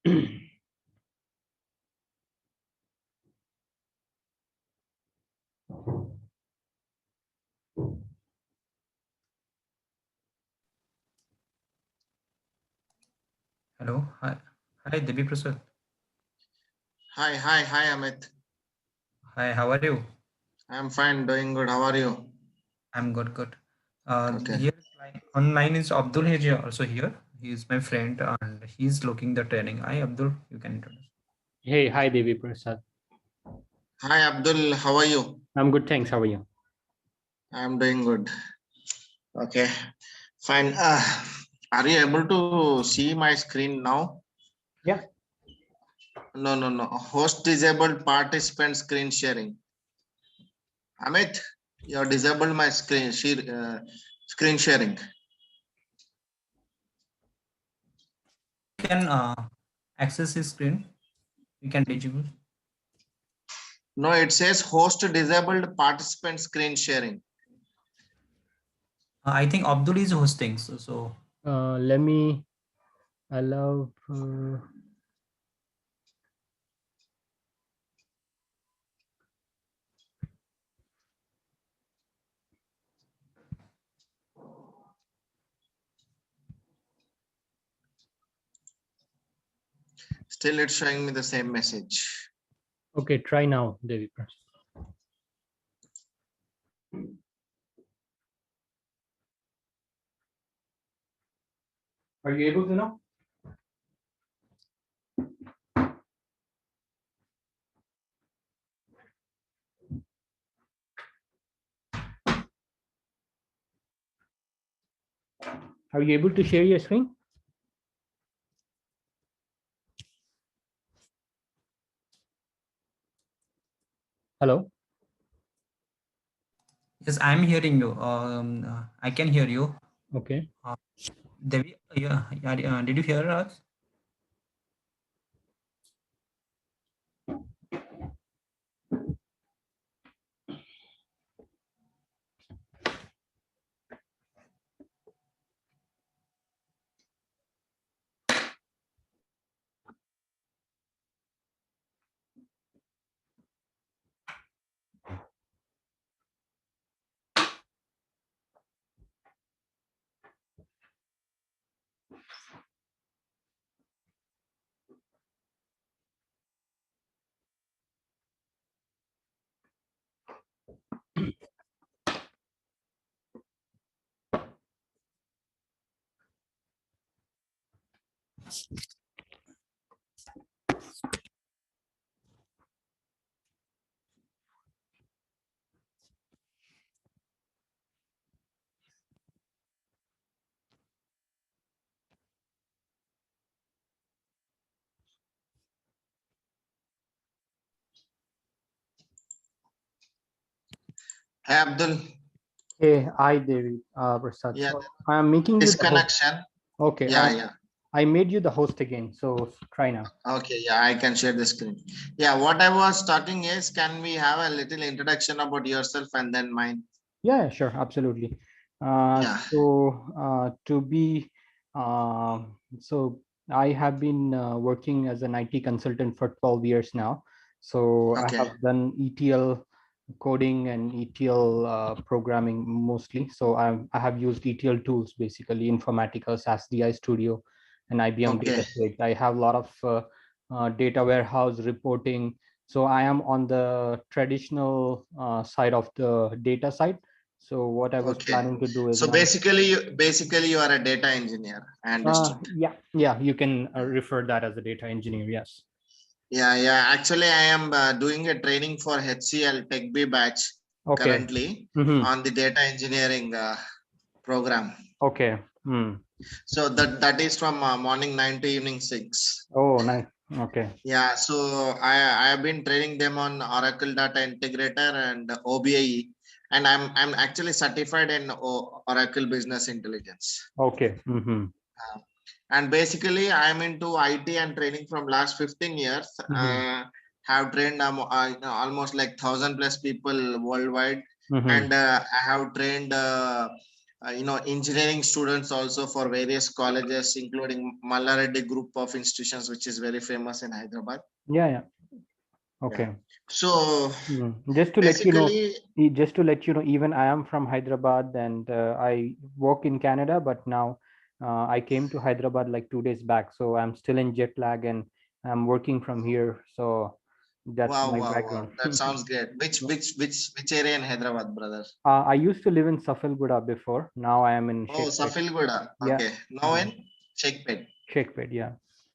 Hello. Hi. Hi, Devi Prasad. Hi, Amit. Hi, how are you? I'm fine, doing good. How are you? I'm good. Okay. Here online is Abdul is here also here. He is my friend and he's looking the training. Hi, Abdul. You can introduce. Hey, hi Devi Prasad. Hi, Abdul. How are you? I'm good, thanks. How are you? I'm doing good. Okay, fine. Are you able to see my screen now? Yeah. No. Host disabled participant screen sharing. Amit, you disabled my screen sharing. You can access his screen. You can disable. No, it says host disabled participant screen sharing. I think Abdul is hosting. So Let me allow. Still, it's showing me the same message. Okay, try now, Devi Prasad. Are you able to now? Are you able to share your screen? Hello. yes, I'm hearing you. I can hear you. Okay. Devi, did you hear us? Hey, Abdul. Hey, hi Devi Prasad. Yeah, So I am making you the host. disconnection. Okay. Yeah. I made you the host again. So try now. Okay, yeah, I can share the screen. Yeah, what I was talking is, can we have a little introduction about yourself and then mine? Yeah, sure, absolutely. Yeah, To be, so I have been working as an IT consultant for 12 years now. So I okay, have done ETL coding and ETL programming mostly. So I have used ETL tools, basically Informatica, SASDI Studio, and IBM okay, Databricks. I have a lot of data warehouse reporting. So I am on the traditional side of the data side. So what I was okay. planning to do is So now, basically you are a data engineer. I understood. yeah, you can refer that as a data engineer. Yes. Yeah. Actually, I am doing a training for HCL Tech B batch Okay. currently Mm-hmm. on the data engineering program. Okay. Mm. So that is from morning 9 to evening 6. Oh, nice. Okay. Yeah, so I have been training them on Oracle Data Integrator and OBIE, and I'm actually certified in Oracle Business Intelligence. Okay. Mm-hmm. And basically, I'm into IT and training from last 15 years. Mm-hmm. Have trained almost like 1,000 plus people worldwide, Mm-hmm. and I have trained engineering students also for various colleges, including Mallareddy group of institutions, which is very famous in Hyderabad. Yeah, yeah. Yeah. Okay. So Just to let you know, basically, even I am from Hyderabad, and I work in Canada, but now I came to Hyderabad like 2 days back, so I'm still in jet lag and I'm working from here. So that's wow, my wow, wow, background. that sounds great. Which area in Hyderabad, brother? I used to live in Safalguda before. Now I am in Oh, Shakepet. Safilguda. Yeah, Okay, now in Checkpet. Shakepet. Yeah.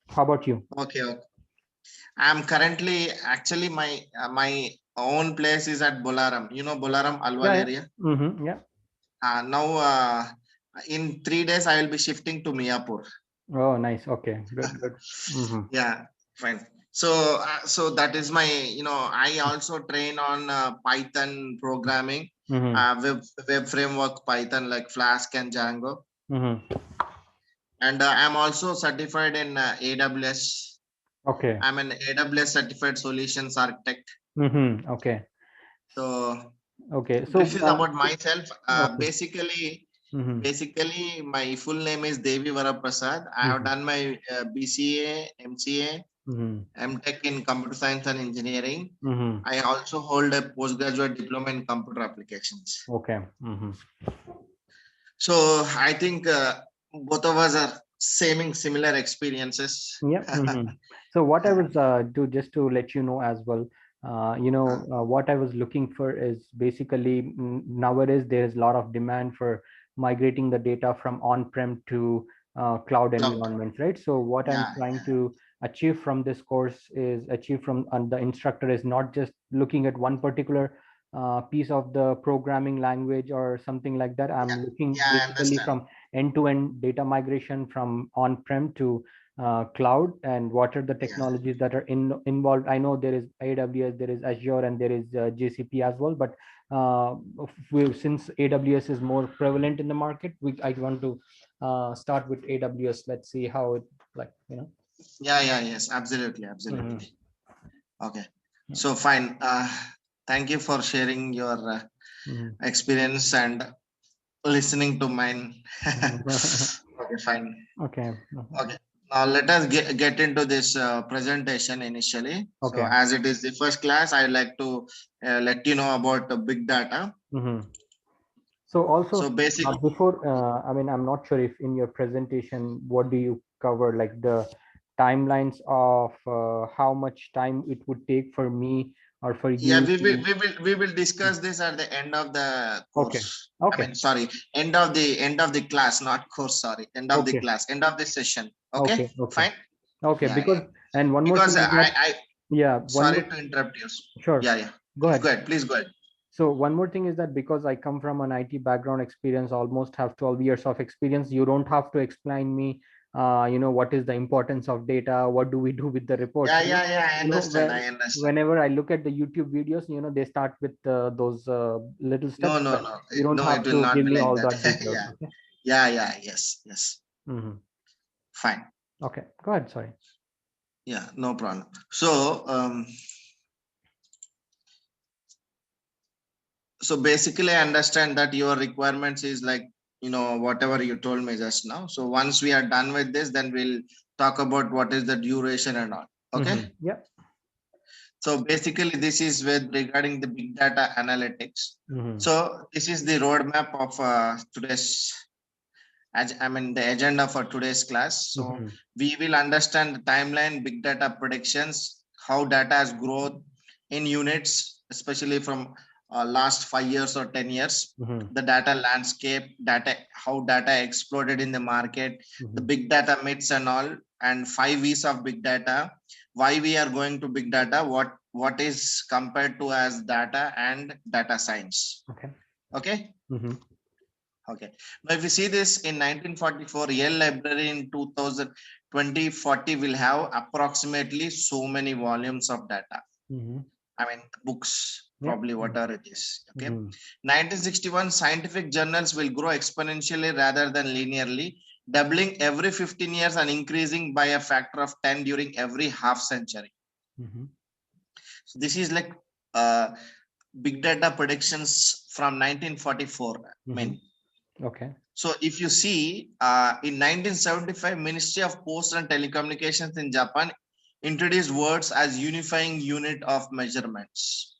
How about you? Okay, okay. I'm currently actually my own place is at Bolaram. You know Bolaram Alwal Yeah, yeah. area. Yeah. Now in 3 days I will be shifting to Miapur. Oh, nice. Okay, good, good. Yeah, fine. So that is my, I also train on Python programming, web framework Python like Flask and Django, and I'm also certified in AWS. Okay. I'm an AWS certified solutions architect. Okay. So Okay. So, brief is about myself. okay. Basically, my full name is Devi Varaprasad. I have done my BCA, MCA, MTech in computer science and engineering. I also hold a postgraduate diploma in computer applications. Okay. So I think both of us are similar experiences. Yeah. So what I was just to let you know as well, what I was looking for is basically nowadays there is a lot of demand for migrating the data from on-prem to cloud Cloud. environments, right? So what I'm Yeah, trying to achieve from this course is achieve from the instructor is not just looking at one particular piece of the programming language or something like that. yeah, I'm looking yeah, I basically understand. from end-to-end data migration from on-prem to cloud, and what are the Yeah, technologies that are involved. I know there is AWS, there is Azure, and there is GCP as well, but since AWS is more prevalent in the market, I want to start with AWS. Let's see how it, yeah, yes, absolutely, absolutely. Okay, so fine. Thank you for sharing your experience and listening to mine. Okay, fine. Okay. Okay. Now let us get into this presentation initially. So Okay. as it is the first class, I'd like to let you know about big data. So also, So basic, before, I mean, I'm not sure if in your presentation, what do you cover, like the timelines of how much time it would take for me or for yeah, you to. we will discuss this at the end of the Okay. course. I Okay. mean, sorry, end of the class, not course. Sorry, end of the Okay. class, end of the session. Okay, Okay. Okay. fine. Okay. Yeah, yeah. Because, and one more Because thing is that, I yeah, one sorry more, to interrupt you. sure. Yeah, yeah. Go Please ahead. go ahead. Please go ahead. So one more thing is that because I come from an IT background experience, almost have 12 years of experience, you don't have to explain me, what is the importance of data, what do we do with the reports? Yeah. I understand. I understand. Whenever I look at the YouTube videos, they start with those little No, steps, no, but no. you don't No, it have will to not give be me like all that. that details. Yeah. Okay. Yeah. Yes. Yes. Fine. Okay. Go ahead. Sorry. Yeah, no problem. So basically I understand that your requirements is like, whatever you told me just now. So once we are done with this, then we'll talk about what is the duration and all. Okay. Yeah. So basically this is with regarding the big data analytics. So this is the roadmap of today's, the agenda for today's class. So we will understand the timeline, big data predictions, how data has grown in units, especially from last 5 years or 10 years, the data landscape, how data exploded in the market, the big data myths and all, and 5 V's of big data, why we are going to big data, what is compared to as data and data science. Okay. Okay. Now, if you see this in 1944, Yale Library in 2040 will have approximately so many volumes of data. I mean, books, probably whatever it is. Okay. 1961, scientific journals will grow exponentially rather than linearly, doubling every 15 years and increasing by a factor of 10 during every half century. So this is like big data predictions from 1944. Okay. So if you see, in 1975, Ministry of Post and Telecommunications in Japan introduced words as unifying unit of measurements.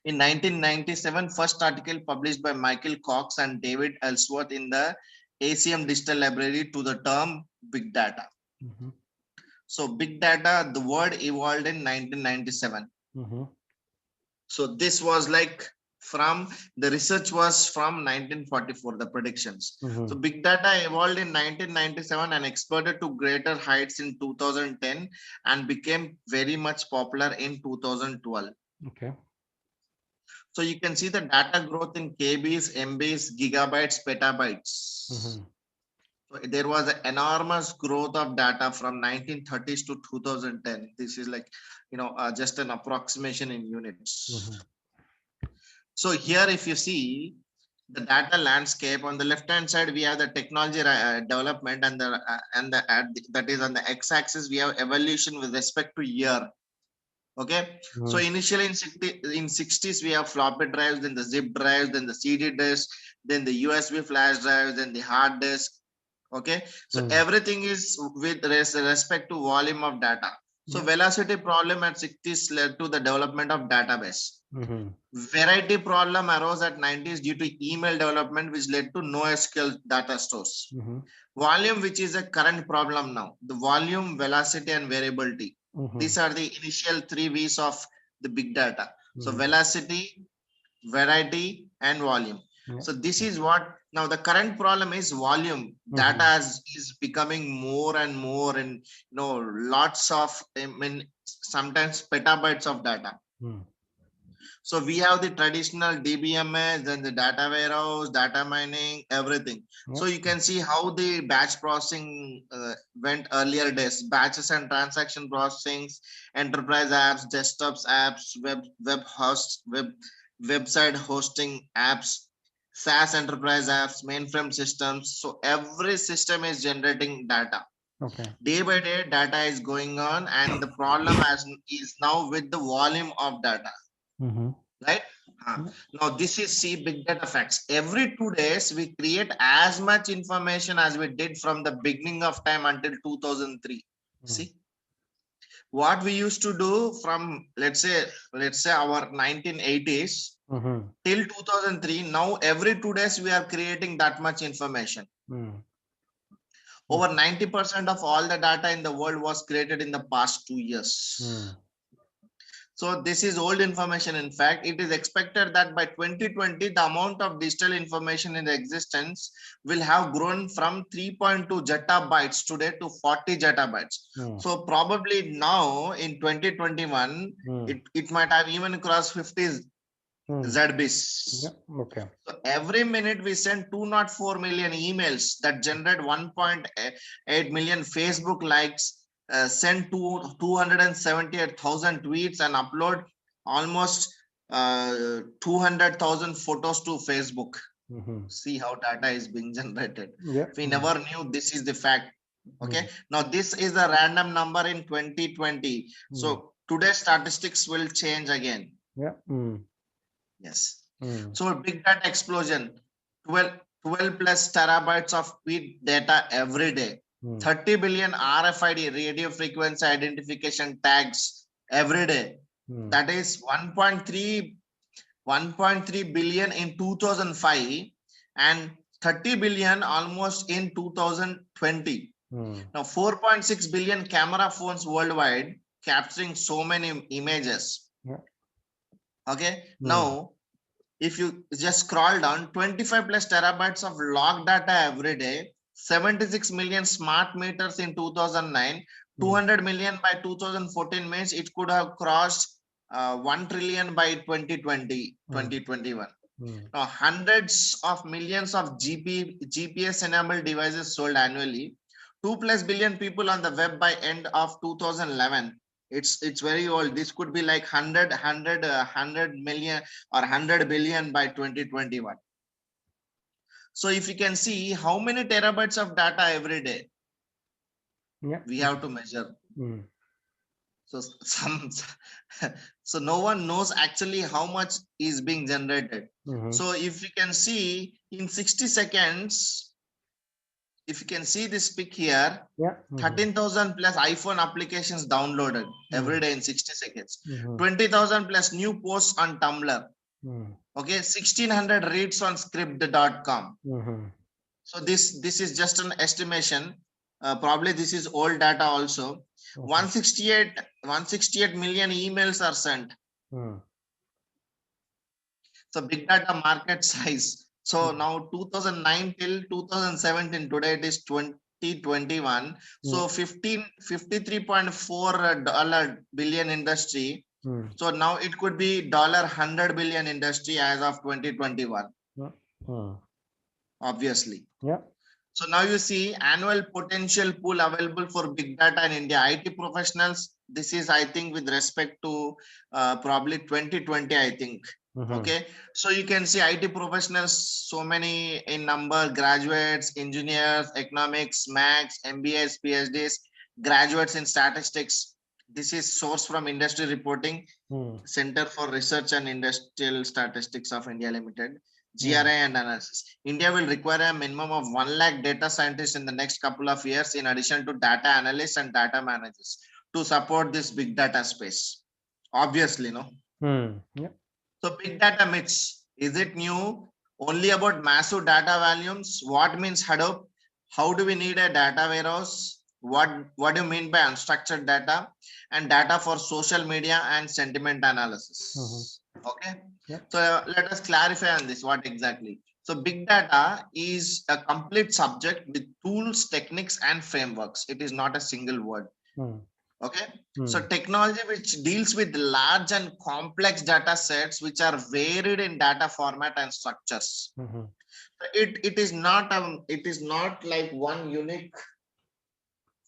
In 1997, first article published by Michael Cox and David Ellsworth in the ACM Digital Library to the term big data. So big data, the word evolved in 1997. So this was like from the research was from 1944, the predictions. So big data evolved in 1997 and exploded to greater heights in 2010 and became very much popular in 2012. Okay. So you can see the data growth in KBs, MBs, gigabytes, petabytes. So there was an enormous growth of data from 1930s to 2010. This is like, just an approximation in units. So here, if you see the data landscape on the left hand side, we have the technology development, and that is on the x-axis we have evolution with respect to year. Okay, so initially in 60s we have floppy drives, then the zip drives, then the CD disk, then the USB flash drives, then the hard disk. Okay, so everything is with respect to volume of data. So velocity problem at 60s led to the development of database. Variety problem arose at 90s due to email development, which led to NoSQL data stores. Volume, which is a current problem now, the volume, velocity, and variability. These are the initial 3 V's of the big data. So velocity, variety, and volume. So this is what now the current problem is volume. Data is becoming more and more, and lots of, sometimes petabytes of data. So we have the traditional DBMS, then the data warehouse, data mining, everything. So you can see how the batch processing went earlier days, batches and transaction processings, enterprise apps, desktops apps, website hosting apps, SaaS enterprise apps, mainframe systems. So every system is generating data. Day by day, data is going on, and the problem is now with the volume of data. Right? Now this is big data facts. Every 2 days we create as much information as we did from the beginning of time until 2003. See what we used to do from, let's say our 1980s till 2003. Now every 2 days we are creating that much information. Over 90% of all the data in the world was created in the past 2 years. So this is old information. In fact, it is expected that by 2020, the amount of digital information in existence will have grown from 3.2 zettabytes today to 40 zettabytes. So probably now in 2021, it might have even crossed 50 ZBs. Okay. So every minute we send 204 million emails that generate 1.8 million Facebook likes, send 278,000 tweets, and upload almost 200,000 photos to Facebook. See how data is being generated. We never knew this is the fact. Okay, now this is the random number in 2020. So today's statistics will change again. Yes. So big data explosion, 12 plus terabytes of big data every day. 30 billion RFID, radio frequency identification tags every day. That is 1.3 billion in 2005 and 30 billion almost in 2020. Now 4.6 billion camera phones worldwide capturing so many images. Okay. Now if you just scroll down, 25 plus terabytes of log data every day, 76 million smart meters in 2009, 200 million by 2014 means it could have crossed 1 trillion by 2020, 2021. Now, hundreds of millions of GPS enabled devices sold annually, 2 plus billion people on the web by end of 2011. It's very old. This could be like 100 million or 100 billion by 2021. So if you can see how many terabytes of data every day we have to measure. So some so no one knows actually how much is being generated. So if you can see in 60 seconds, if you can see this pic here, Yeah. 13,000 plus iPhone applications downloaded every day in 60 seconds. 20,000 plus new posts on Tumblr. Okay, 1600 reads on script.com. So this is just an estimation. Probably this is old data also. 168 million emails are sent. So big data market size. So now 2009 till 2017, today it is 2021. So 53.4 dollar billion industry. So now it could be dollar 100 billion industry as of 2021. Obviously. Yeah. So now you see annual potential pool available for big data in India. IT professionals, this is, I think, with respect to probably 2020, I think. Okay. So you can see IT professionals, so many in number, graduates, engineers, economics, max, MBAs, PhDs, graduates in statistics. This is source from industry reporting, Center for Research and Industrial Statistics of India Limited. GRI and analysis. India will require a minimum of 1 lakh data scientists in the next couple of years, in addition to data analysts and data managers, to support this big data space. Obviously, no. Yeah. So big data myths. Is it new? Only about massive data volumes? What means Hadoop? How do we need a data warehouse? What do you mean by unstructured data? And data for social media and sentiment analysis. Okay. Yeah. So let us clarify on this. What exactly? So big data is a complete subject with tools, techniques, and frameworks. It is not a single word. Okay. So technology which deals with large and complex data sets which are varied in data format and structures. It is not like one unique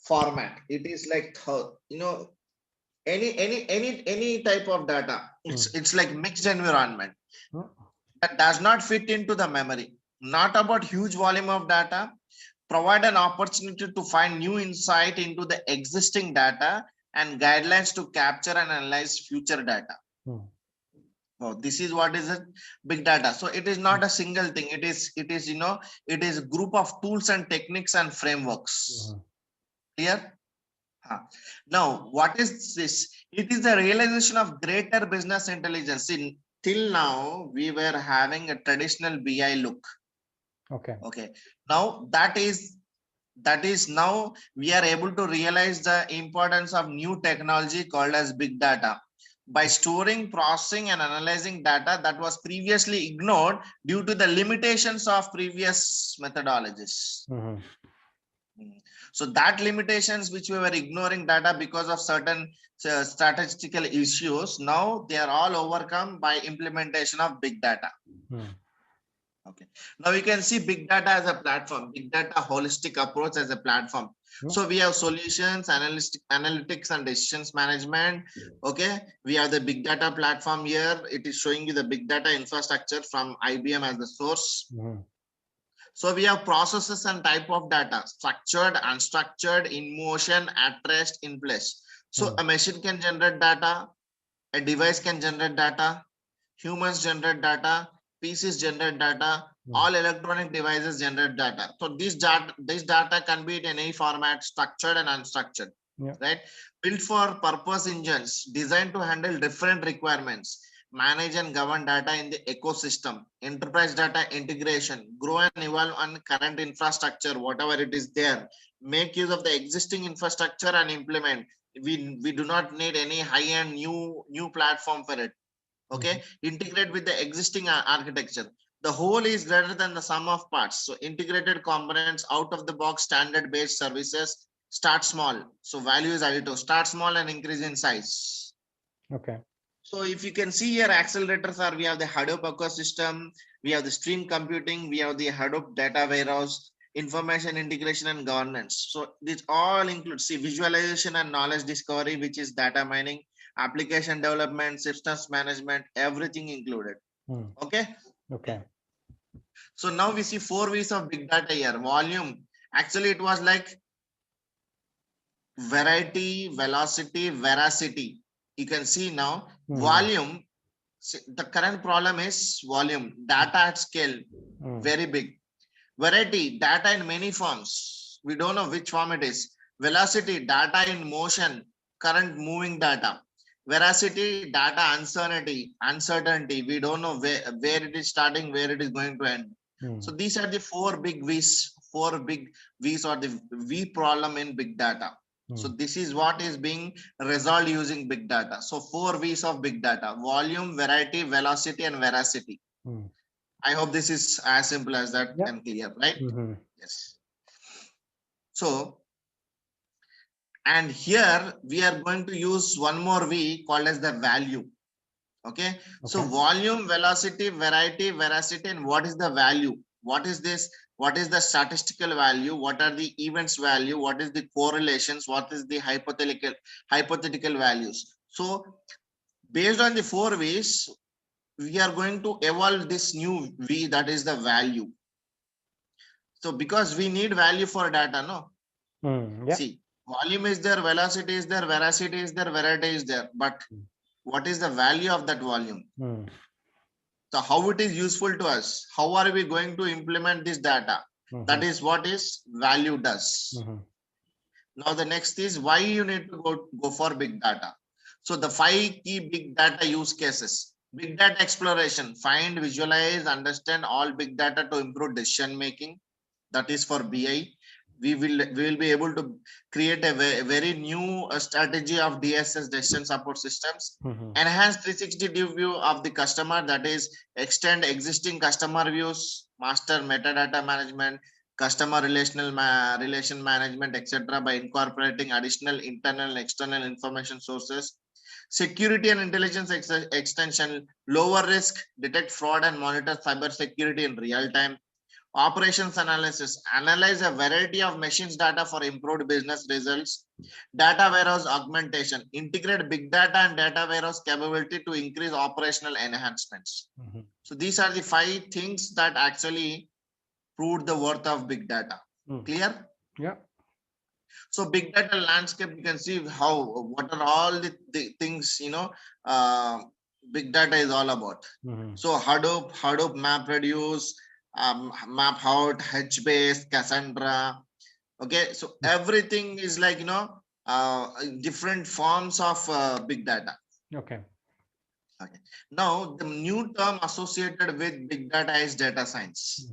format. It is like, you know, any type of data. It's like mixed environment that does not fit into the memory. Not about huge volume of data. Provide an opportunity to find new insight into the existing data and guidelines to capture and analyze future data. Oh, this is what is it? Big data. So it is not a single thing. It is it is a group of tools and techniques and frameworks. Clear? Now, what is this? It is the realization of greater business intelligence. Till now, we were having a traditional BI look. Okay. Now that is now we are able to realize the importance of new technology called as big data. By storing, processing, and analyzing data that was previously ignored due to the limitations of previous methodologies. So that limitations which we were ignoring data because of certain statistical issues, now they are all overcome by implementation of big data. Okay. Now you can see big data as a platform, big data holistic approach as a platform. So we have solutions, analytics and decisions management. Okay. We have the big data platform here. It is showing you the big data infrastructure from IBM as the source. So we have processes and type of data, structured, unstructured, in motion, at rest, in place. So a machine can generate data, a device can generate data, humans generate data, PCs generate data, all electronic devices generate data. So this data can be in any format, structured and unstructured, right? Built for purpose engines designed to handle different requirements, manage and govern data in the ecosystem, enterprise data integration, grow and evolve on current infrastructure, whatever it is there, make use of the existing infrastructure and implement. We do not need any high-end new platform for it. Okay. Integrate with the existing architecture. The whole is greater than the sum of parts. So integrated components, out of the box standard based services. Start small. So value is added. Start small and increase in size. Okay. So if you can see here, accelerators are, we have the Hadoop ecosystem, we have the stream computing, we have the Hadoop data warehouse, information integration and governance. So this all includes, see, visualization and knowledge discovery, which is data mining, application development, systems management, everything included. Okay. Okay. So now we see 4 V's of big data here. Volume. Actually, it was like variety, velocity, veracity. You can see now volume. The current problem is volume, data at scale, very big. Variety, data in many forms. We don't know which form it is. Velocity, data in motion, current moving data. Veracity, data uncertainty. We don't know where it is starting, where it is going to end. So these are the four big V's or the V problem in big data. So this is what is being resolved using big data. So four V's of big data: volume, variety, velocity, and veracity. I hope this is as simple as that and clear, right? Yes. So, and here we are going to use one more V called as the value. Okay. So volume, velocity, variety, veracity, and what is the value? What is this? What is the statistical value? What are the events value? What is the correlations? What is the hypothetical values? So based on the four V's, we are going to evolve this new V, that is the value. So because we need value for data, no? See, volume is there, velocity is there, veracity is there, variety is there. But what is the value of that volume? So how it is useful to us? How are we going to implement this data? That is what is value does. Now the next is why you need to go for big data. So the 5 key big data use cases. Big data exploration: find, visualize, understand all big data to improve decision making. That is for BI. We will be able to create a very new strategy of DSS, decision support systems. Enhance 360 view of the customer, that is extend existing customer views, master metadata management, customer relation management, etc. by incorporating additional internal and external information sources. Security and intelligence extension: lower risk, detect fraud and monitor cyber security in real time. Operations analysis: analyze a variety of machines data for improved business results. Data warehouse augmentation: integrate big data and data warehouse capability to increase operational enhancements. So these are the 5 things that actually proved the worth of big data. Clear? Yeah. So big data landscape, you can see what are all the things, big data is all about. So Hadoop, MapReduce, MapHout, HBase, Cassandra. Okay, so everything is like, different forms of big data. Okay. Now the new term associated with big data is data science.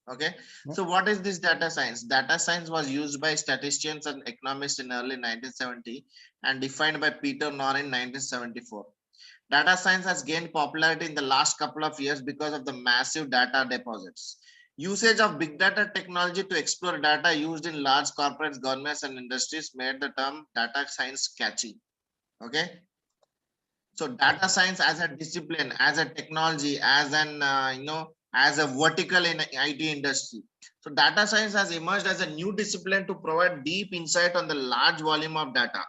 Okay. So what is this data science? Data science was used by statisticians and economists in early 1970 and defined by Peter Norr in 1974. Data science has gained popularity in the last couple of years because of the massive data deposits. Usage of big data technology to explore data used in large corporates, governments, and industries made the term data science catchy. Okay. So data science as a discipline, as a technology, as an, as a vertical in IT industry. So data science has emerged as a new discipline to provide deep insight on the large volume of data.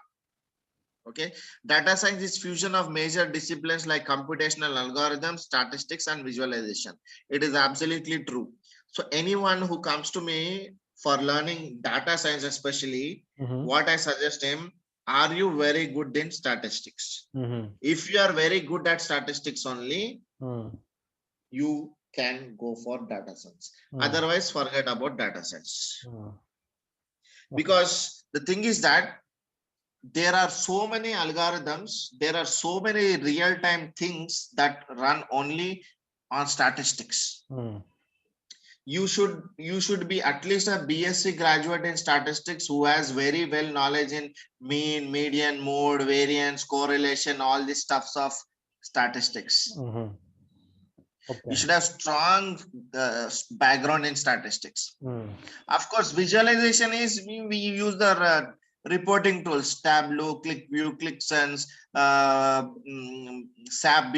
Okay. Data science is fusion of major disciplines like computational algorithms, statistics, and visualization. It is absolutely true. So anyone who comes to me for learning data science, especially, what I suggest him, are you very good in statistics? If you are very good at statistics only, you can go for data science. Otherwise, forget about data science. Because the thing is that there are so many algorithms, there are so many real-time things that run only on statistics. You should be at least a BSc graduate in statistics who has very well knowledge in mean, median, mode, variance, correlation, all these stuffs of statistics. You should have strong background in statistics. Of course, visualization is we use the reporting tools: Tableau, ClickView, ClickSense, SAP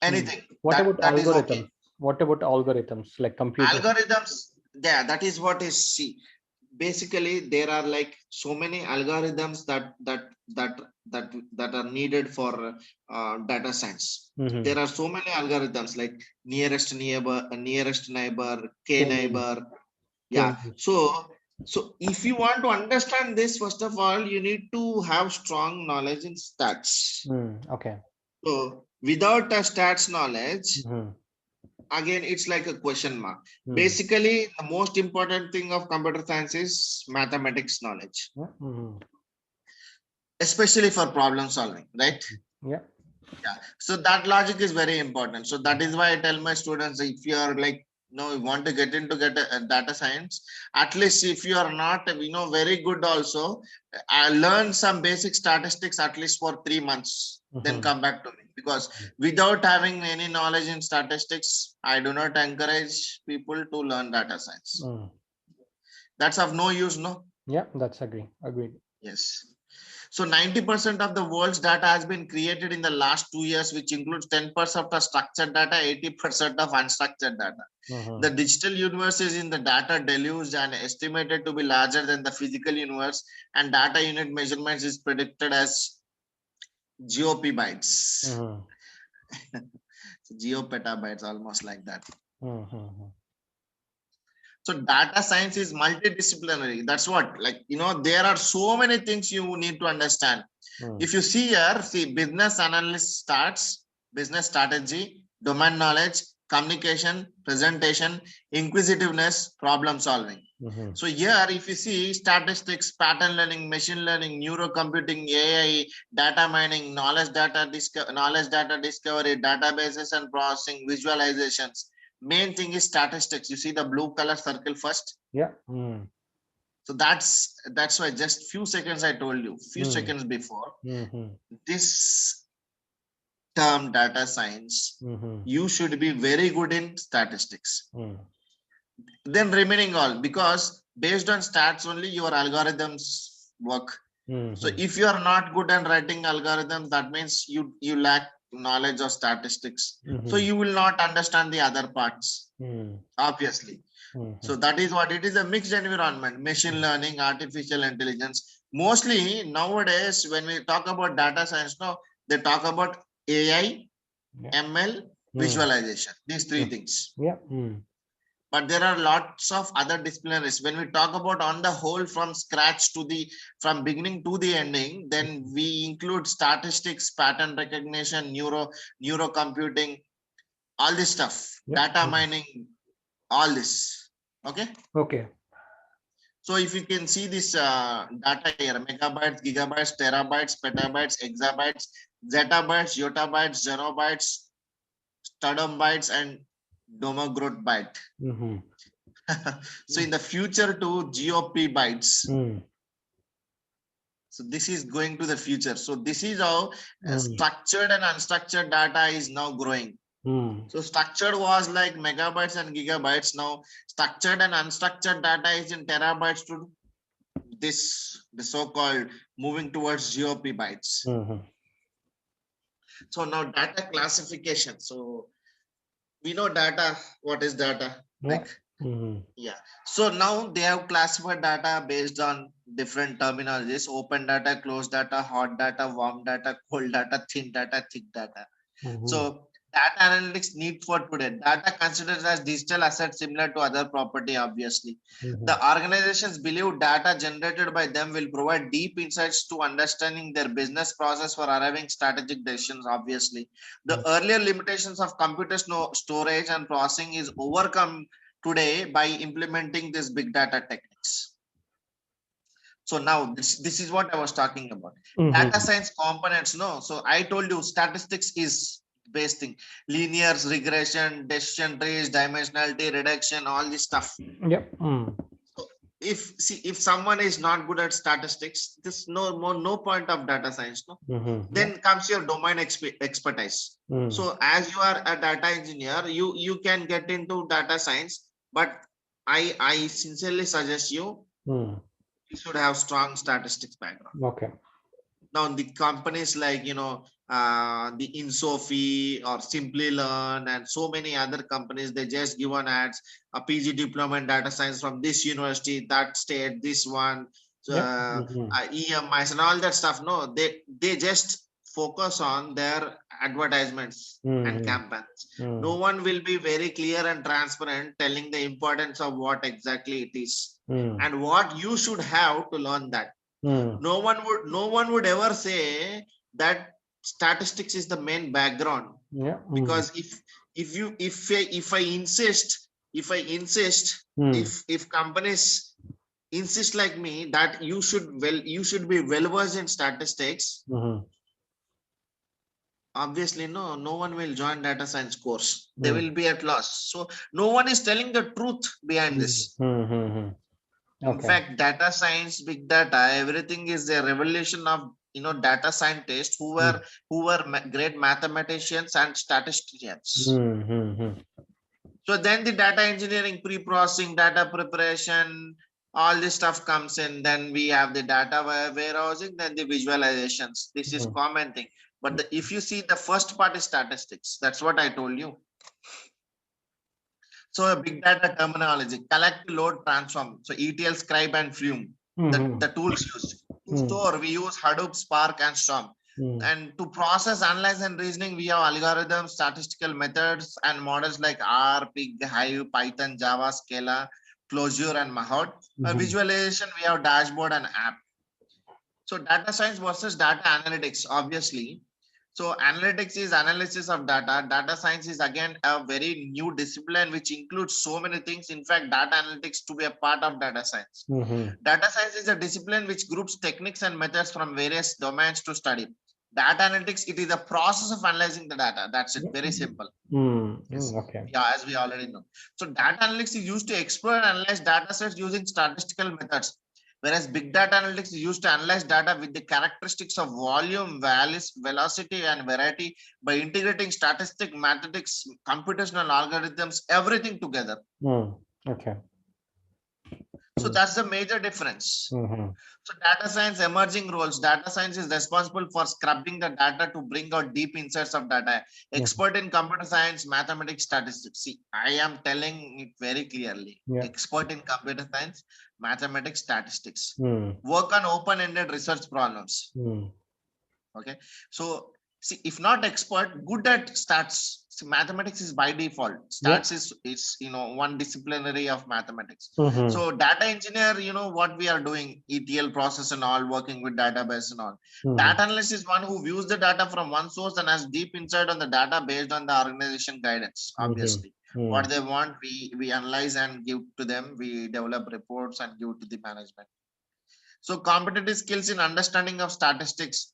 anything. What about that is algorithms? okay. What about algorithms like computer? Algorithms, yeah, that is what is see. Basically, there are like so many algorithms that are needed for data science. There are so many algorithms like nearest neighbor, K neighbor. Yeah. So So if you want to understand this, first of all, you need to have strong knowledge in stats. Okay. So without a stats knowledge, Mm-hmm. again, it's like a question mark. Mm. Basically, the most important thing of computer science is mathematics knowledge, Yeah. Mm-hmm. especially for problem solving, right? Yeah. Yeah. So that logic is very important. So that is why I tell my students, if you are like, you want to get into a data science, at least if you are not, very good also, I learn some basic statistics at least for 3 months, then Mm-hmm. come back to me. Because without having any knowledge in statistics, I do not encourage people to learn data science. Mm. That's of no use, no? Yeah, that's agreed. Yes. So 90% of the world's data has been created in the last 2 years, which includes 10% of structured data, 80% of unstructured data. Mm-hmm. The digital universe is in the data deluge and estimated to be larger than the physical universe, and data unit measurements is predicted as GOP bytes. Mm-hmm. So geopetabytes, almost like that. Mm-hmm. So data science is multidisciplinary. That's what, there are so many things you need to understand. Mm. If you see here, see, business analyst starts business strategy, domain knowledge, communication, presentation, inquisitiveness, problem solving. Mm-hmm. So here, if you see statistics, pattern learning, machine learning, neurocomputing, AI, data mining, knowledge data discovery, databases and processing, visualizations. Main thing is statistics. You see the blue color circle first. Yeah. Mm. So that's why just few seconds I told you, few Mm. seconds before, Mm-hmm. this term data science, Mm-hmm. you should be very good in statistics. Mm. Then remaining all, because based on stats only your algorithms work. So Mm-hmm. if you are not good at writing algorithms, that means you lack knowledge of statistics. So Mm-hmm. you will not understand the other parts, Mm. obviously. Mm-hmm. So that is what it is, a mixed environment, machine learning, artificial intelligence. Mostly nowadays, when we talk about data science, no, they talk about AI, Yeah. ML, Mm. visualization, these three things. Yeah. Mm. But there are lots of other disciplinaries. When we talk about on the whole from scratch to from beginning to the ending, then we include statistics, pattern recognition, neurocomputing, all this stuff, Yeah. data Mm. mining, all this. Okay. Okay. So if you can see this data here, megabytes, gigabytes, terabytes, petabytes, exabytes, zettabytes, yottabytes, xenobytes, studumbytes, and domogrot byte. Mm-hmm. So in the future to GOP bytes. Mm. So this is going to the future. So this is how Mm. structured and unstructured data is now growing. Mm. So structured was like megabytes and gigabytes. Now structured and unstructured data is in terabytes to the so-called moving towards GOP bytes. Mm-hmm. So now data classification. So we know data, what is data? Yeah. Like, Mm-hmm. yeah. So now they have classified data based on different terminologies: open data, closed data, hot data, warm data, cold data, thin data, thick data. Mm-hmm. So data analytics need for today. Data considered as digital asset similar to other property, obviously. Mm-hmm. The organizations believe data generated by them will provide deep insights to understanding their business process for arriving strategic decisions, obviously. The earlier limitations of computer storage and processing is overcome today by implementing these big data techniques. So now this is what I was talking about. Data Mm-hmm. science components, no. So I told you statistics is base thing. Linears, regression, decision trees, dimensionality, reduction, all this stuff. Yep. Mm. So if someone is not good at statistics, there's no point of data science, no. Mm-hmm. Yeah. Then comes your domain expertise. Mm. So as you are a data engineer, you can get into data science, but I sincerely suggest you Mm. should have strong statistics background. Okay. Now the companies like the Insofi or Simply Learn and so many other companies, they just give on ads, a PG diploma in data science from this university, that state, this one, Yep. Mm-hmm. EMIs and all that stuff. No, they just focus on their advertisements and campaigns. No one will be very clear and transparent telling the importance of what exactly it is and what you should have to learn that. No one would ever say that statistics is the main background, because if companies insist like me that you should be well versed in statistics, obviously no one will join data science course. They will be at loss. So no one is telling the truth behind this. In fact, data science, big data, everything is a revelation of data scientists who were great mathematicians and statisticians. So then the data engineering, pre-processing, data preparation, all this stuff comes in. Then we have the data warehousing, then the visualizations. This is common thing. But if you see, the first part is statistics. That's what I told you. So a big data terminology: collect, load, transform. So ETL, Scribe, and Flume, the tools used. To store, we use Hadoop, Spark, and Storm. And to process, analyze, and reasoning, we have algorithms, statistical methods, and models like R, Pig, Hive, Python, Java, Scala, Clojure, and Mahout. Visualization, we have dashboard and app. So data science versus data analytics, obviously. So analytics is analysis of data. Data science is again a very new discipline which includes so many things. In fact, data analytics to be a part of data science. Data science is a discipline which groups techniques and methods from various domains to study. Data analytics, it is the process of analyzing the data. That's it. Very simple. Yeah, as we already know. So data analytics is used to explore and analyze data sets using statistical methods. Whereas big data analytics is used to analyze data with the characteristics of volume, values, velocity, and variety by integrating statistic, mathematics, computational algorithms, everything together. So that's the major difference. So data science emerging roles. Data science is responsible for scrubbing the data to bring out deep insights of data. Expert in computer science, mathematics, statistics. See, I am telling it very clearly. Expert in computer science, mathematics, statistics. Work on open-ended research problems. Okay. So see, if not expert, good at stats. See, mathematics is by default. Stats is one disciplinary of mathematics. So data engineer, what we are doing, ETL process and all, working with database and all. Data analyst is one who views the data from one source and has deep insight on the data based on the organization guidance. Obviously, what they want, we analyze and give to them. We develop reports and give to the management. So competitive skills in understanding of statistics.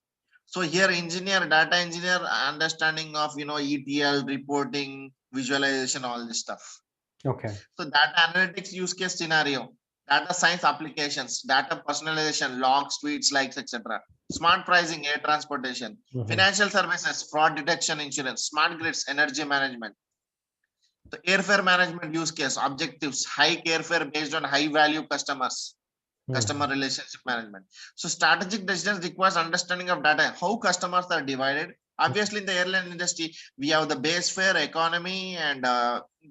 So here data engineer, understanding of ETL, reporting, visualization, all this stuff. So data analytics use case scenario, data science applications, data personalization, logs, tweets, likes, etc. Smart pricing, air transportation, financial services, fraud detection, insurance, smart grids, energy management. So airfare management use case, objectives, high airfare based on high value customers. Customer relationship management. So strategic decisions requires understanding of data, how customers are divided. Obviously, in the airline industry, we have the base fare, economy, and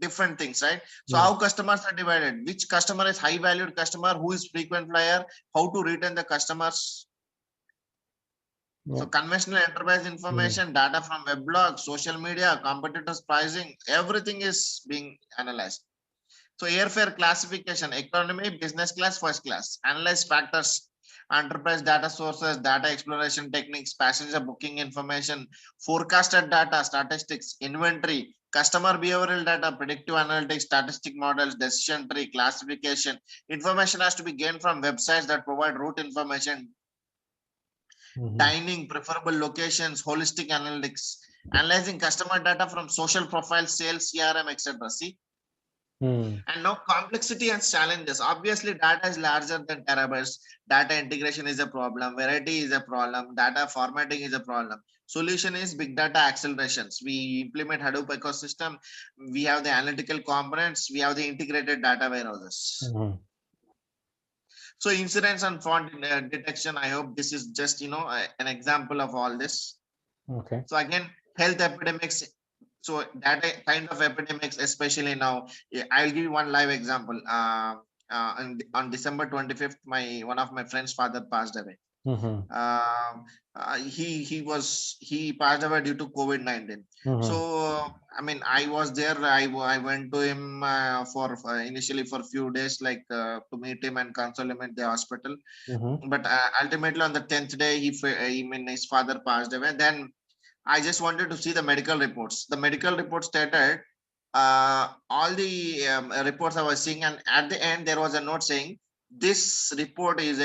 different things, right? So how customers are divided, which customer is high valued customer, who is frequent flyer, how to retain the customers. So conventional enterprise information, data from web blogs, social media, competitors pricing, everything is being analyzed. So airfare classification, economy, business class, first class. Analyze factors, enterprise data sources, data exploration techniques, passenger booking information, forecasted data, statistics, inventory, customer behavioral data, predictive analytics, statistic models, decision tree, classification. Information has to be gained from websites that provide route information, dining, preferable locations, holistic analytics, analyzing customer data from social profiles, sales, CRM, etc. See? And now complexity and challenges. Obviously, data is larger than terabytes. Data integration is a problem. Variety is a problem. Data formatting is a problem. Solution is big data accelerations. We implement Hadoop ecosystem. We have the analytical components. We have the integrated data warehouses. So incidents and fraud detection. I hope this is just an example of all this. So again, health epidemics. So that kind of epidemics, especially now, I'll give you one live example. On December 25th, one of my friend's father passed away. Mhm. He passed away due to COVID-19. So Mhm. I mean, I was there. I went to him for initially for few days, like to meet him and console him at the hospital. Mhm. But ultimately on the 10th day, I mean, his father passed away. Then I just wanted to see the medical reports. The medical report stated all the reports I was seeing, and at the end there was a note saying this report is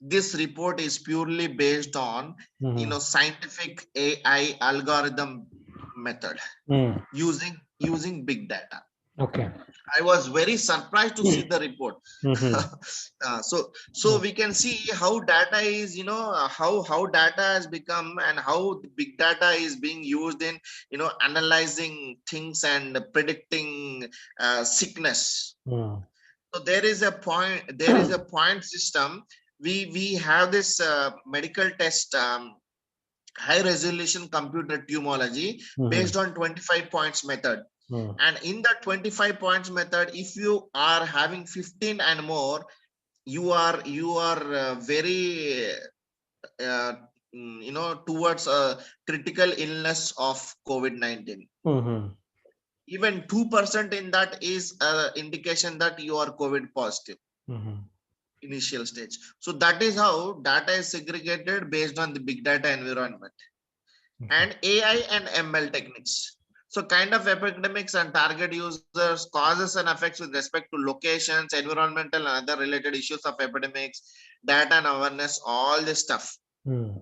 this report is purely based on Mhm. scientific AI algorithm method Mm. using big data. Okay. I was very surprised to see the report. Mhm. So we can see how data is, how data has become, and how the big data is being used in analyzing things and predicting sickness. Mm. So there is a point system. We have this medical test, high resolution computer tomology based Mhm. on 25 points method. Mm. And in the 25 points method, if you are having 15 and more, you are very uh, towards a critical illness of COVID-19. Mhm. Even 2% in that is indication that you are COVID positive Mhm. initial stage. So that is how data is segregated based on the big data environment Okay. and AI and ML techniques. So kind of epidemics and target users, causes and effects with respect to locations, environmental and other related issues of epidemics, data and awareness, all this stuff. Mm.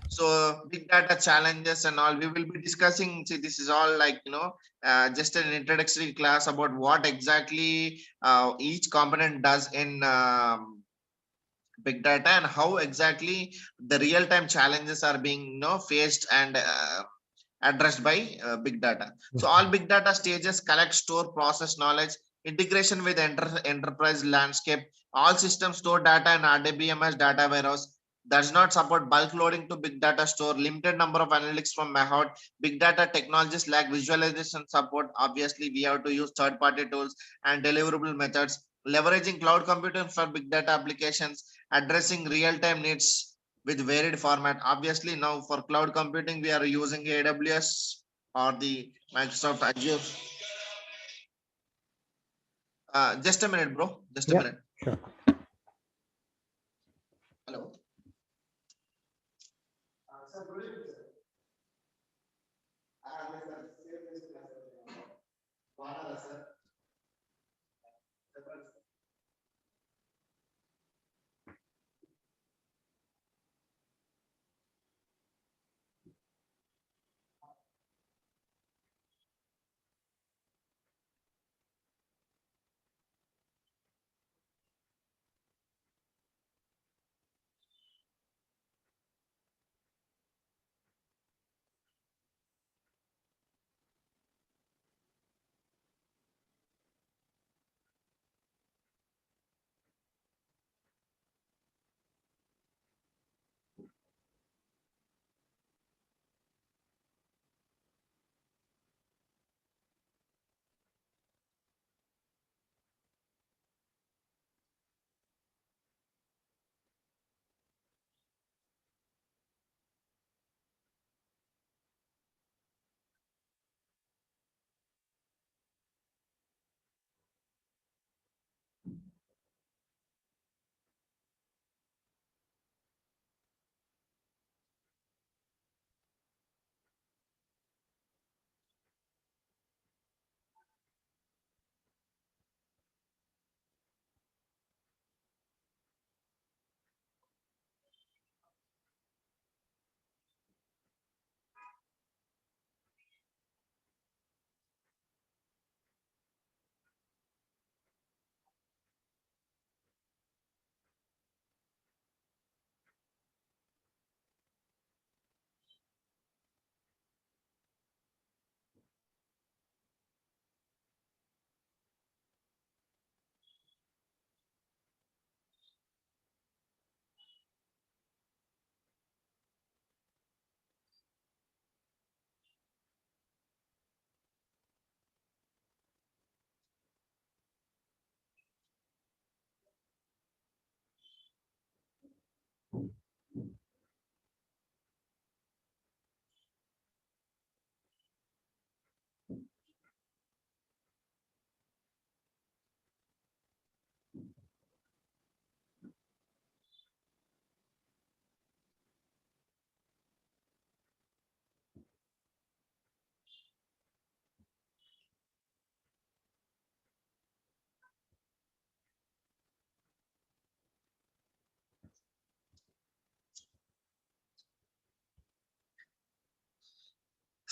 So big data challenges and all we will be discussing. See, this is all like just an introductory class about what exactly each component does in big data, and how exactly the real time challenges are being faced and addressed by big data. So all big data stages: collect, store, process knowledge, integration with enterprise landscape. All systems store data in RDBMS data warehouse. Does not support bulk loading to big data store. Limited number of analytics from Mahot. Big data technologies lack visualization support. Obviously, we have to use third-party tools and deliverable methods. Leveraging cloud computing for big data applications. Addressing real-time needs with varied format. Obviously, now for cloud computing, we are using AWS or the Microsoft Azure. Just a minute, bro. Just a Yeah. minute. Sure. Hello. Sir, good evening, sir. Yes, sir. Same this class, sir. Banala, sir.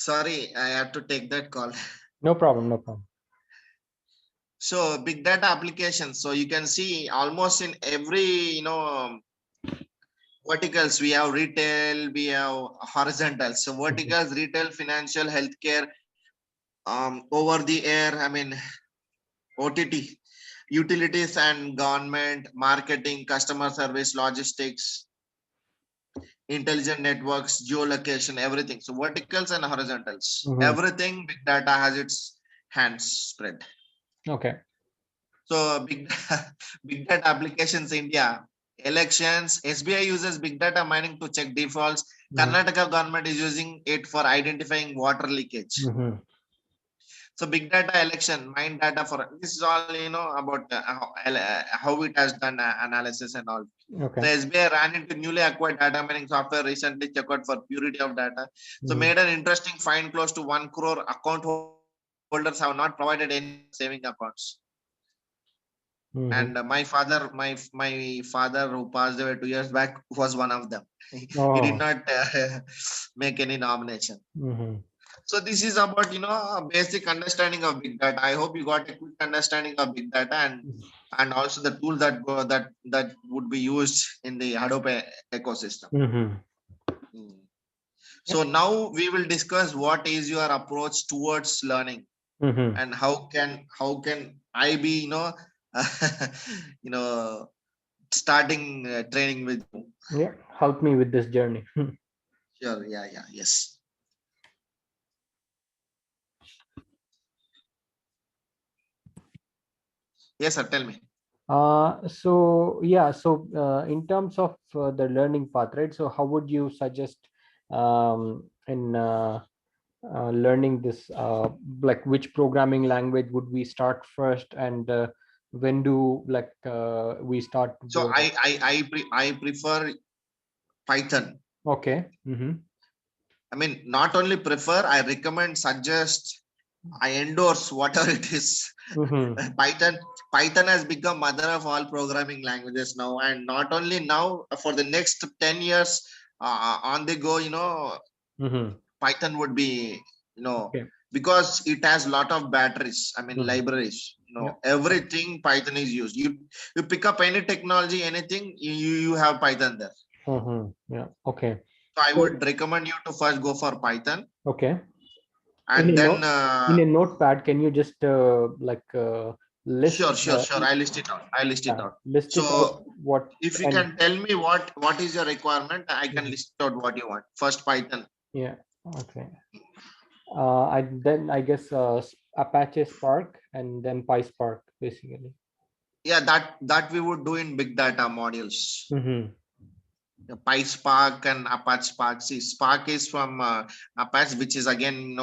Sorry, I have to take that call. No problem, no problem. So big data applications. So you can see almost in every, verticals, we have retail, we have horizontals. So verticals, retail, financial, healthcare, over the air, OTT, utilities and government, marketing, customer service, logistics, intelligent networks, geolocation, everything. So verticals and horizontals, everything big data has its hands spread. Okay. So big data applications India, elections, SBI uses big data mining to check defaults. Karnataka government is using it for identifying water leakage. So big data election, mine data for this is all about how it has done analysis and all. Okay. So SBI ran into newly acquired data mining software recently checked out for purity of data. So made an interesting find. Close to 1 crore account holders have not provided any saving accounts. And my father who passed away 2 years back was one of them. He did not make any nomination. So this is about a basic understanding of big data. I hope you got a quick understanding of big data and also the tool that would be used in the Hadoop ecosystem. So now we will discuss what is your approach towards learning and how can I be starting training with you. Yeah, help me with this journey. Sure. Yes. Yes, sir. Tell me. So in terms of the learning path, right? So how would you suggest in learning this, like which programming language would we start first, and when do we start? So I prefer Python. Okay. Not only prefer, I recommend, suggest, I endorse whatever it is. Python has become mother of all programming languages now, and not only now, for the next 10 years on the go, Python would be, Okay. because it has a lot of batteries, libraries, Yeah. everything Python is used. You pick up any technology, anything, you have Python there. Yeah. Okay. So I would recommend you to first go for Python. Okay. And then in a notepad, can you just list? Sure. I list it out. List it out. So What? if you can tell me what is your requirement, I can list out what you want. First Python. Yeah. Okay. I guess Apache Spark and then PySpark basically. Yeah, that we would do in big data modules. The PySpark and Apache Spark. See, Spark is from Apache, which is again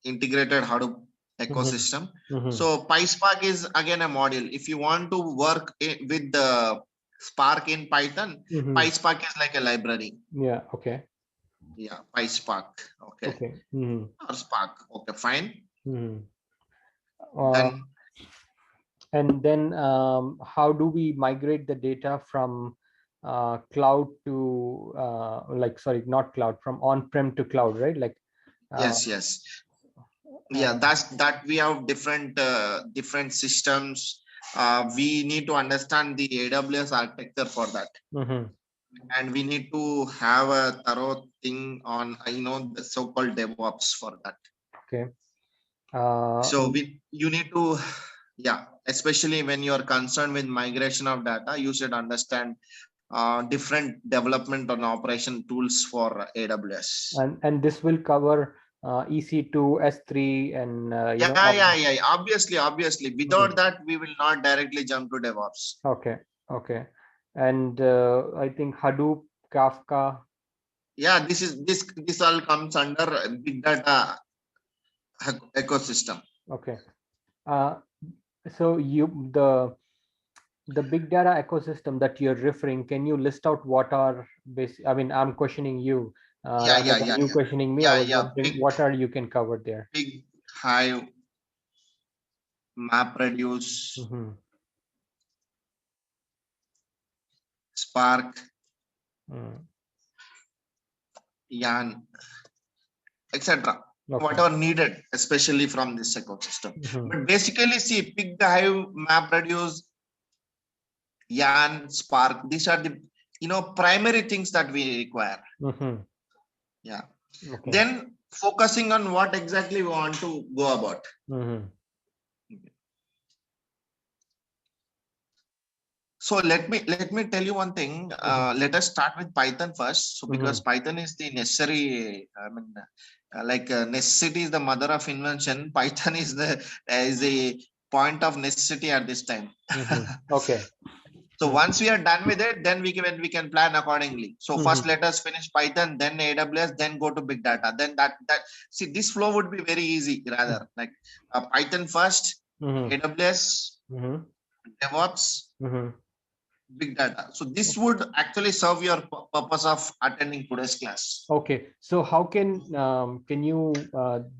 integrated Hadoop ecosystem. So PySpark is again a module. If you want to work with the Spark in Python, PySpark is like a library. Yeah. Okay. Yeah, PySpark. Okay. Or Spark. Okay, fine. Then and then how do we migrate the data from cloud to not cloud, from on-prem to cloud, right? Like yes. Yeah, that we have different systems. We need to understand the AWS architecture for that. And we need to have a thorough thing on the so-called DevOps for that. Okay. So you need to, especially when you are concerned with migration of data, you should understand different development and operation tools for AWS. And this will cover EC2, S3, and Obviously. Without that, we will not directly jump to DevOps. Okay. And I think Hadoop, Kafka. Yeah, this all comes under big data ecosystem. Okay. So the big data ecosystem that you're referring, can you list out what are I'm questioning you rather than you questioning me. I was wondering what are you can cover there. Big Hive, MapReduce, Spark, Yarn, etc. whatever needed, especially from this ecosystem. But basically, see, pick the hive, map reduce, yarn, spark. These are the primary things that we require. Yeah. Then focusing on what exactly we want to go about. So let me tell you one thing. Let us start with Python first. So because Python is the necessary, necessity is the mother of invention. Python is the point of necessity at this time. Okay. So once we are done with it, then we can plan accordingly. So first let us finish Python, then AWS, then go to big data. Then that see, this flow would be very easy rather, like Python first, AWS, DevOps, big data. So this would actually serve your purpose of attending today's class. Okay, so how can you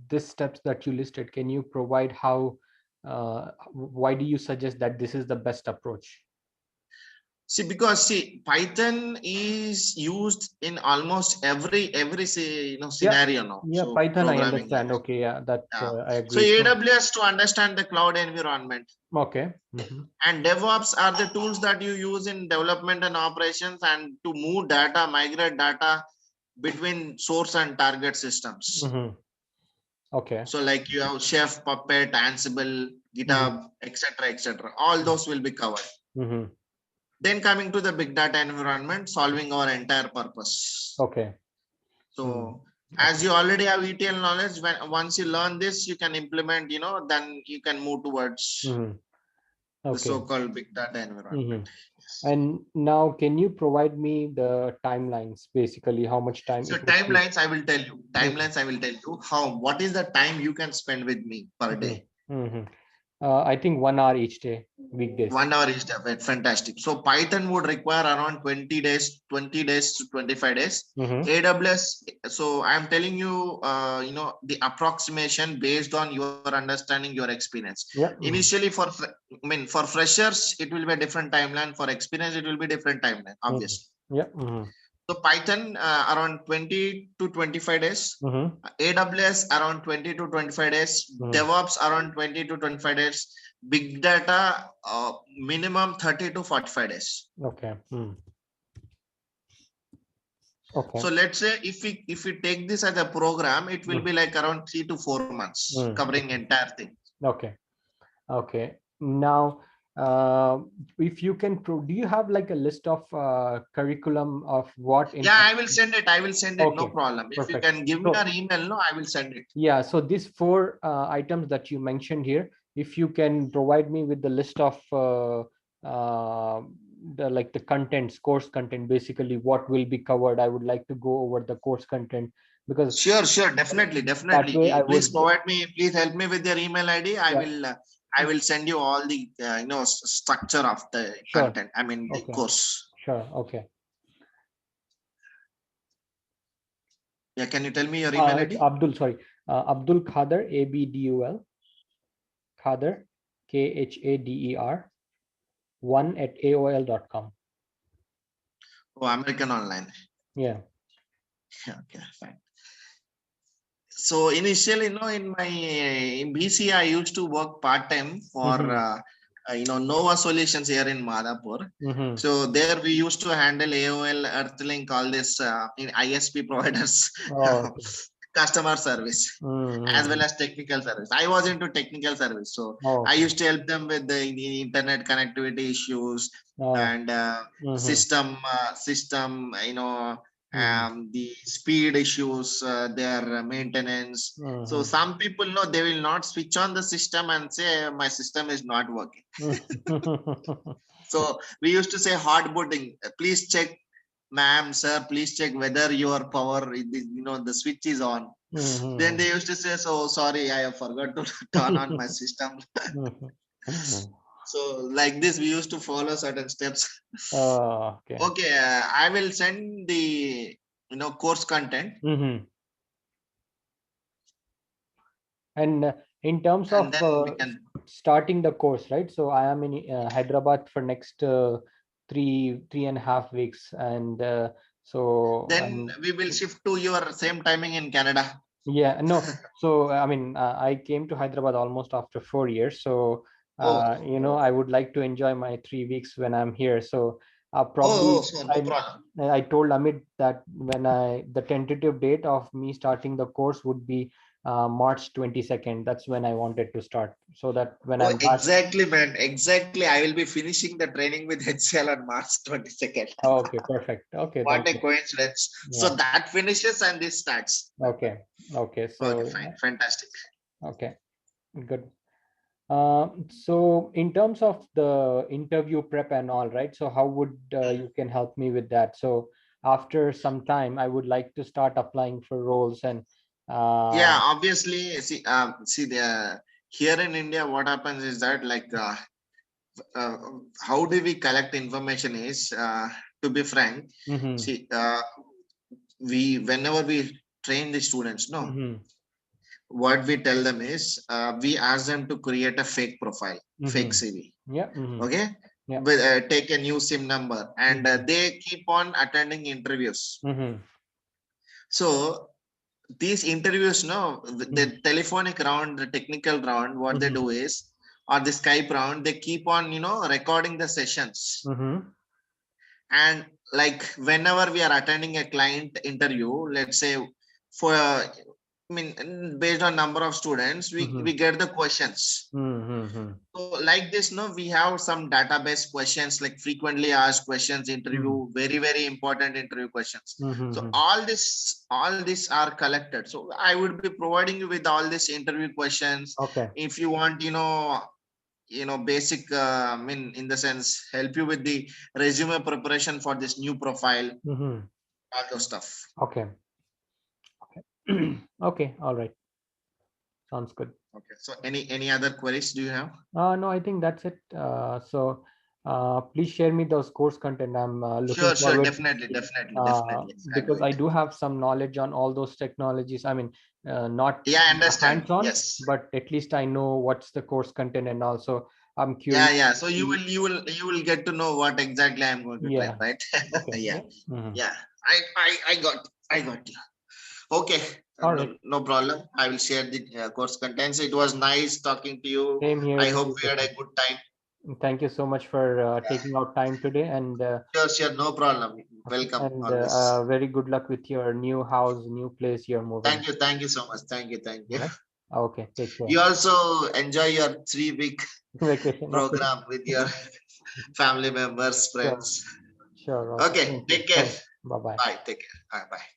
these steps that you listed, can you provide how why do you suggest that this is the best approach? See, because Python is used in almost every scenario now. Yeah, so Python I programming understand. language. Okay, yeah, that I So agree. AWS to understand the cloud environment. Okay. And DevOps are the tools that you use in development and operations and to move data, migrate data between source and target systems. Okay. So like you have Chef, Puppet, Ansible, GitHub, etc., etc. All those will be covered. Then coming to the big data environment, solving our entire purpose. Okay. So as you already have ETL knowledge, once you learn this, you can implement, then you can move towards the so-called big data environment. And now can you provide me the timelines, basically how much time? So timelines, I will tell you. Timelines, I will tell you what is the time you can spend with me per day. I think 1 hour each day, weekdays. 1 hour each day, fantastic. So Python would require around 20 days to 25 days. AWS, so I'm telling you, the approximation based on your understanding, your experience. Initially for freshers, it will be a different timeline. For experience, it will be different timeline, obviously. So Python around 20 to 25 days, AWS around 20 to 25 days, DevOps around 20 to 25 days, big data minimum 30 to 45 days. Okay. So let's say if we take this as a program, it will be like around 3 to 4 months covering entire thing. Okay. Now if you can do you have like a list of curriculum of what I will send it. No problem. Perfect. If you can give me your email, I will send it. Yeah, so these 4 items that you mentioned here, if you can provide me with the list of the contents, course content, basically what will be covered. I would like to go over the course content because sure, definitely. Please provide me, please help me with your email ID. I will send you all the structure of the content. I mean the course. Sure. Okay. Yeah, can you tell me your email ID? Abdul Khader, ABDUL Khader, KHADER 1 at AOL.com. Oh, American Online. Yeah. Okay, fine. So initially, in my BC, I used to work part-time for Nova Solutions here in Madhapur. So there we used to handle AOL, Earthlink, all this in ISP providers. Customer service as well as technical service. I was into technical service, so I used to help them with the internet connectivity issues and system the speed issues, their maintenance. So some people know they will not switch on the system and say my system is not working. So we used to say hard booting. Please check, ma'am, sir, please check whether your power, the switch is on. Then they used to say, so sorry, I have forgot to turn on my system. So like this, we used to follow certain steps. Okay, I will send the course content. And in terms of starting the course, right? So I am in Hyderabad for next 3.5 weeks, and so then we will shift to your same timing in Canada. Yeah, no. So I mean, I came to Hyderabad almost after 4 years. So Oh, I would like to enjoy my 3 weeks when I'm here. So probably so no problem. I told Amit that when the tentative date of me starting the course would be March 22nd. That's when I wanted to start. So that when Oh, I'm back. exactly, man. Exactly. I will be finishing the training with HCL on March 22nd. Oh, okay, perfect. Okay, What then a coincidence. So yeah. that finishes and this starts. Okay. Okay. Okay, So fine. Fantastic. okay, good. So in terms of the interview prep and all, right? So how would you can help me with that? So after some time, I would like to start applying for roles and Yeah, obviously, see the here in India, what happens is that uh, how do we collect information is to be frank, mm-hmm, see we whenever we train the students, no, mm-hmm, what we tell them is we ask them to create a fake profile, fake mm-hmm. CV. Yeah, mm-hmm, Okay, yeah, with take a new SIM number and mm-hmm, they keep on attending interviews. mm-hmm, So these interviews, no, mm-hmm, the telephonic round, the technical round, what they mm-hmm, do is, or the Skype round, they keep on, recording the sessions. mm-hmm, And like whenever we are attending a client interview, let's say for, I mean, based on number of students, we get the questions. mm-hmm, So like this, no, we have some database questions, like frequently asked questions, interview, very, very important interview questions. So mm-hmm. all these are collected. So I would be providing you with all these interview questions. Okay. If you want, basic, I mean, in the sense, help you with the resume preparation for this new profile, Mm-hmm. all those stuff. Okay. Okay. All right. Sounds good. Okay. So any other queries do you have? No, I think that's it. So please share me those course content. I'm looking Sure, forward to definitely, see, definitely, definitely. because Agree. I do have some knowledge on all those technologies. I mean, not Yeah, I understand. hands-on, Yes. but at least I know what's the course content, and also I'm Yeah, curious. yeah. So you will get to know what exactly I'm going to train, Yeah. right? Okay. Yeah, Yeah. Mhm. yeah. I got you. Okay, All right. no problem. I will share the course contents. It was nice talking to you. Same here I to hope you, we had Krishna. a good time. Thank you so much for Yeah. taking out time today, and Sure, sure, no problem. okay, Welcome and always. very good luck with your new house, new place you're moving. Thank you so much. Thank All you. right. Okay. Take care. You also enjoy your 3 week Vacation. Okay. program with your family members, Sure. friends. Sure. Okay. Okay, Thank you. take care. Thanks. Bye bye. Bye. Take care. Bye. Bye.